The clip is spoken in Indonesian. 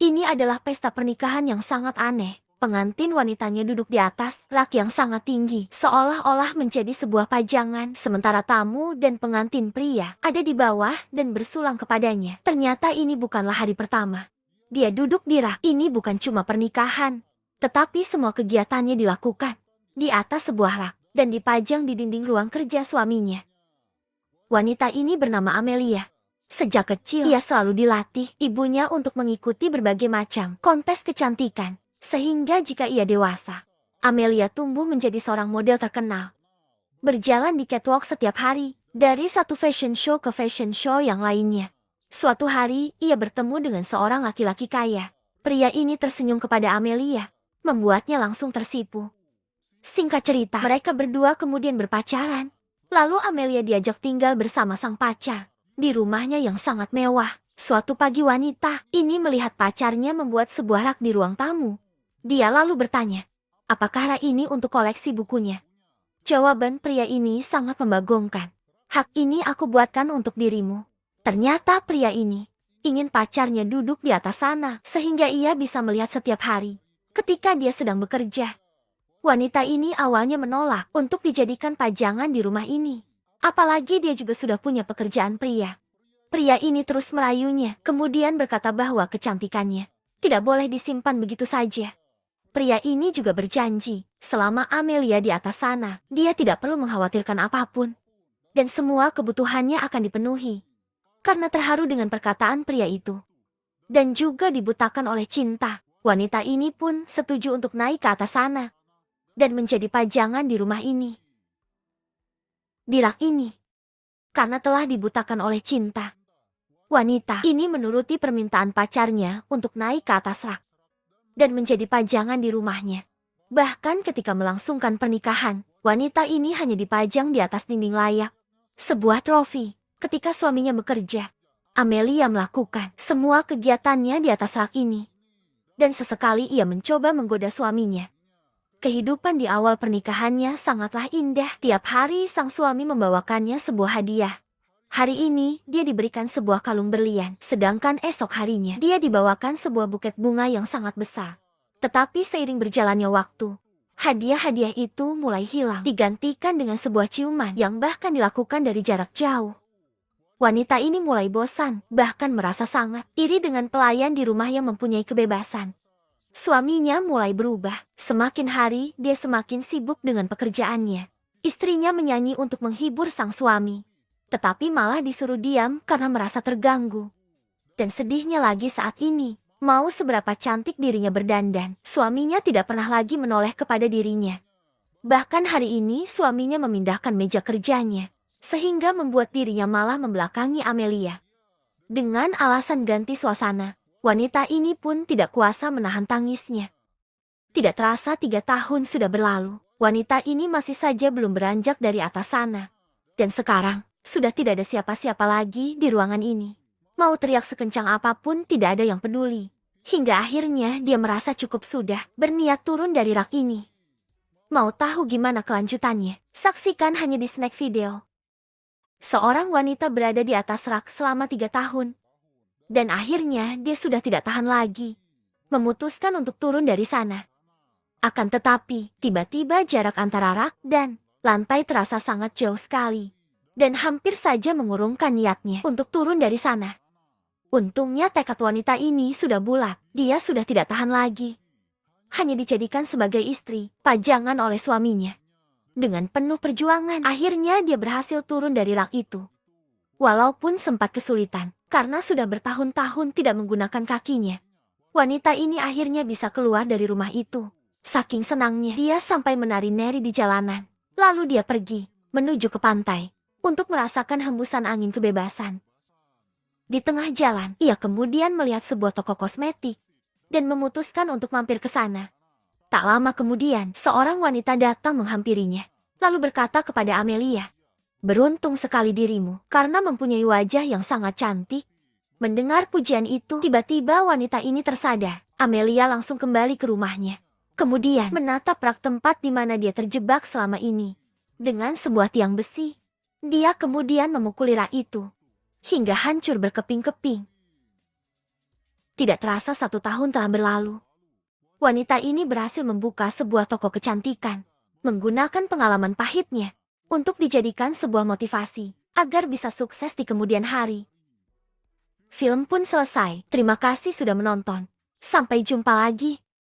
Ini adalah pesta pernikahan yang sangat aneh. Pengantin wanitanya duduk di atas rak yang sangat tinggi, seolah-olah menjadi sebuah pajangan, sementara tamu dan pengantin pria ada di bawah dan bersulang kepadanya. Ternyata ini bukanlah hari pertama. Dia duduk di rak. Ini bukan cuma pernikahan, tetapi semua kegiatannya dilakukan di atas sebuah rak dan dipajang di dinding ruang kerja suaminya. Wanita ini bernama Amelia. Sejak kecil, ia selalu dilatih ibunya untuk mengikuti berbagai macam kontes kecantikan. Sehingga jika ia dewasa, Amelia tumbuh menjadi seorang model terkenal. Berjalan di catwalk setiap hari, dari satu fashion show ke fashion show yang lainnya. Suatu hari, ia bertemu dengan seorang laki-laki kaya. Pria ini tersenyum kepada Amelia, membuatnya langsung tersipu. Singkat cerita, mereka berdua kemudian berpacaran. Lalu Amelia diajak tinggal bersama sang pacar di rumahnya yang sangat mewah. Suatu pagi wanita ini melihat pacarnya membuat sebuah rak di ruang tamu. Dia lalu bertanya, apakah rak ini untuk koleksi bukunya? Jawaban pria ini sangat membagongkan. Hak ini aku buatkan untuk dirimu. Ternyata pria ini ingin pacarnya duduk di atas sana sehingga ia bisa melihat setiap hari ketika dia sedang bekerja. Wanita ini awalnya menolak untuk dijadikan pajangan di rumah ini. Apalagi dia juga sudah punya pekerjaan pria. Pria ini terus merayunya, kemudian berkata bahwa kecantikannya tidak boleh disimpan begitu saja. Pria ini juga berjanji, selama Amelia di atas sana, dia tidak perlu mengkhawatirkan apapun. Dan semua kebutuhannya akan dipenuhi. Karena terharu dengan perkataan pria itu. Dan juga dibutakan oleh cinta, wanita ini pun setuju untuk naik ke atas sana. Dan menjadi pajangan di rumah ini. Di rak ini. Karena telah dibutakan oleh cinta. Wanita ini menuruti permintaan pacarnya untuk naik ke atas rak. Dan menjadi pajangan di rumahnya. Bahkan ketika melangsungkan pernikahan, wanita ini hanya dipajang di atas dinding layak. Sebuah trofi. Ketika suaminya bekerja, Amelia melakukan semua kegiatannya di atas rak ini. Dan sesekali ia mencoba menggoda suaminya. Kehidupan di awal pernikahannya sangatlah indah. Tiap hari sang suami membawakannya sebuah hadiah. Hari ini, dia diberikan sebuah kalung berlian. Sedangkan esok harinya, dia dibawakan sebuah buket bunga yang sangat besar. Tetapi seiring berjalannya waktu, hadiah-hadiah itu mulai hilang. Digantikan dengan sebuah ciuman yang bahkan dilakukan dari jarak jauh. Wanita ini mulai bosan, bahkan merasa sangat iri dengan pelayan di rumah yang mempunyai kebebasan. Suaminya mulai berubah. Semakin hari, dia semakin sibuk dengan pekerjaannya. Istrinya menyanyi untuk menghibur sang suami. Tetapi malah disuruh diam karena merasa terganggu. Dan sedihnya lagi saat ini, mau seberapa cantik dirinya berdandan, suaminya tidak pernah lagi menoleh kepada dirinya. Bahkan hari ini suaminya memindahkan meja kerjanya, sehingga membuat dirinya malah membelakangi Amelia. Dengan alasan ganti suasana, wanita ini pun tidak kuasa menahan tangisnya. Tidak terasa 3 tahun sudah berlalu, wanita ini masih saja belum beranjak dari atas sana. Dan sekarang, sudah tidak ada siapa-siapa lagi di ruangan ini. Mau teriak sekencang apapun tidak ada yang peduli. Hingga akhirnya dia merasa cukup sudah berniat turun dari rak ini. Mau tahu gimana kelanjutannya? Saksikan hanya di snack video. Seorang wanita berada di atas rak selama 3 tahun. Dan akhirnya dia sudah tidak tahan lagi. Memutuskan untuk turun dari sana. Akan tetapi, tiba-tiba jarak antara rak dan lantai terasa sangat jauh sekali. Dan hampir saja mengurungkan niatnya untuk turun dari sana. Untungnya tekad wanita ini sudah bulat. Dia sudah tidak tahan lagi. Hanya dijadikan sebagai istri, pajangan oleh suaminya. Dengan penuh perjuangan, akhirnya dia berhasil turun dari rak itu. Walaupun sempat kesulitan, karena sudah bertahun-tahun tidak menggunakan kakinya. Wanita ini akhirnya bisa keluar dari rumah itu. Saking senangnya, dia sampai menari-nari di jalanan. Lalu dia pergi, menuju ke pantai. Untuk merasakan hembusan angin kebebasan. Di tengah jalan, ia kemudian melihat sebuah toko kosmetik dan memutuskan untuk mampir ke sana. Tak lama kemudian, seorang wanita datang menghampirinya, lalu berkata kepada Amelia, "Beruntung sekali dirimu karena mempunyai wajah yang sangat cantik." Mendengar pujian itu, tiba-tiba wanita ini tersadar. Amelia langsung kembali ke rumahnya. Kemudian menatap rak tempat di mana dia terjebak selama ini. Dengan sebuah tiang besi. Dia kemudian memukuli rak itu, hingga hancur berkeping-keping. Tidak terasa 1 tahun telah berlalu. Wanita ini berhasil membuka sebuah toko kecantikan, menggunakan pengalaman pahitnya untuk dijadikan sebuah motivasi agar bisa sukses di kemudian hari. Film pun selesai. Terima kasih sudah menonton. Sampai jumpa lagi.